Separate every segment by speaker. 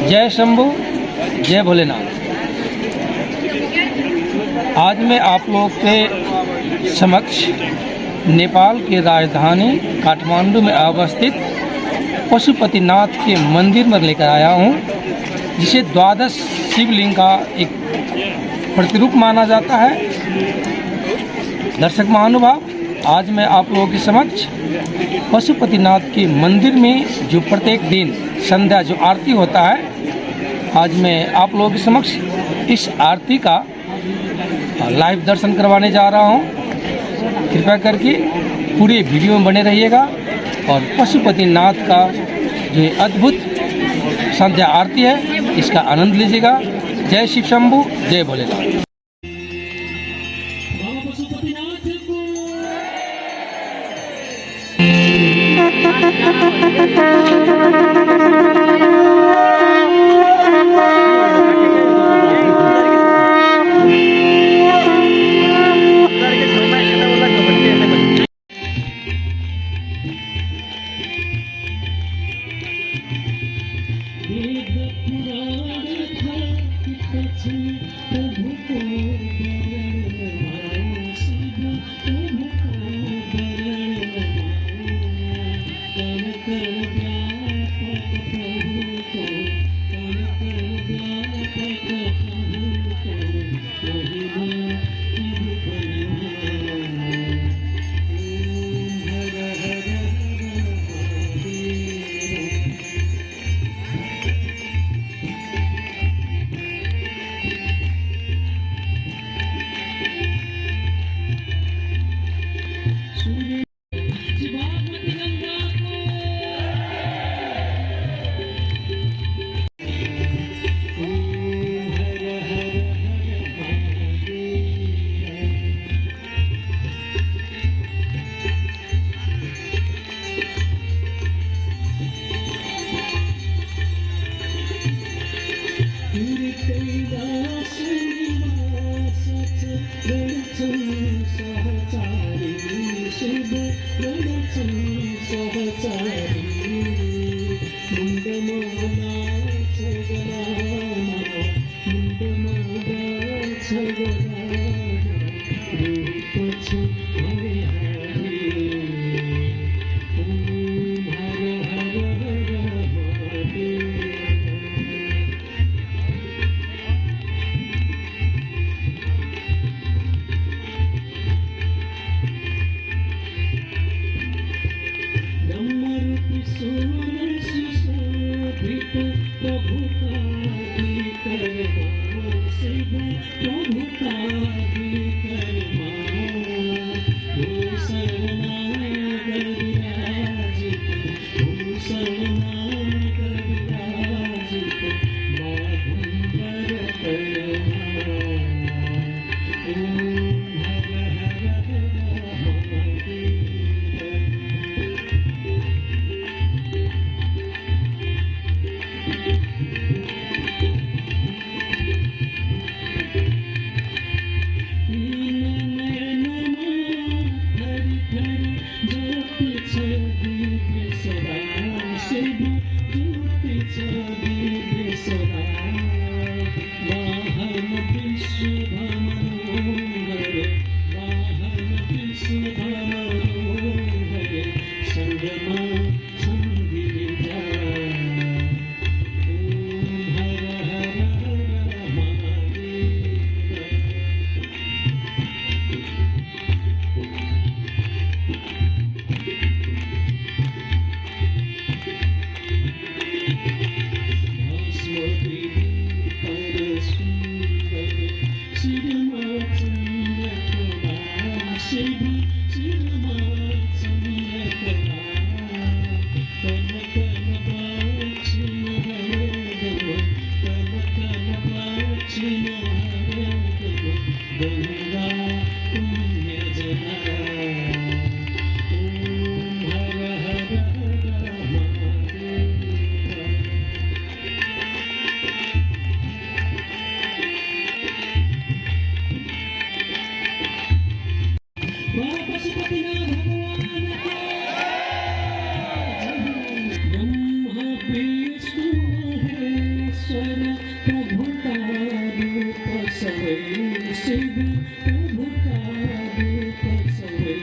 Speaker 1: जय शंभू, जय भोलेनाथ। आज मैं आप लोग के समक्ष नेपाल की राजधानी काठमांडू में अवस्थित पशुपतिनाथ के मंदिर में लेकर आया हूँ, जिसे द्वादश शिवलिंग का एक प्रतिरूप माना जाता है। दर्शक महानुभाव, आज मैं आप लोगों के समक्ष पशुपतिनाथ के मंदिर में जो प्रत्येक दिन संध्या जो आरती होता है, आज मैं आप लोगों के समक्ष इस आरती का लाइव दर्शन करवाने जा रहा हूं। कृपया करके पूरे वीडियो में बने रहिएगा और पशुपतिनाथ का जो अद्भुत संध्या आरती है, इसका आनंद लीजिएगा। जय शिव शंभू, जय भोलेनाथ।
Speaker 2: प्रभु का शिव प्रभु का रूप सोए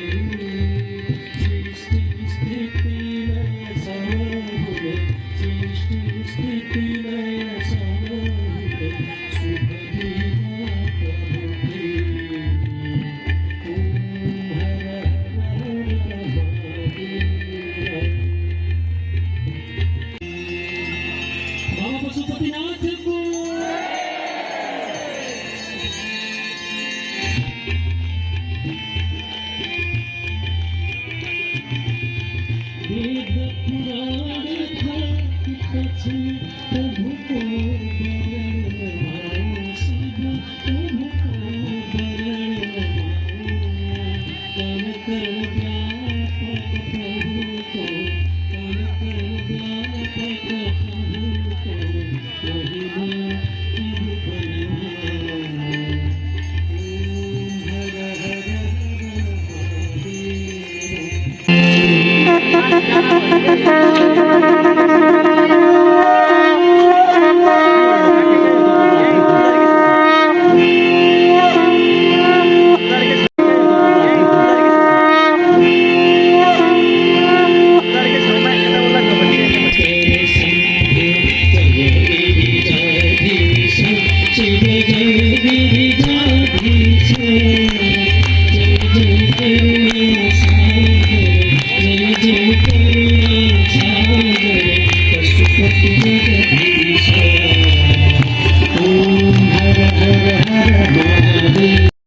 Speaker 2: सृष्टि स्थिति लय समारोहे सृष्टि स्थिति लय समारोहे शुभ दीना प्रभु की ओम हर हर महादेव। बाबा पशुपतिनाथ को वेद पुराण था कि कछु प्रभु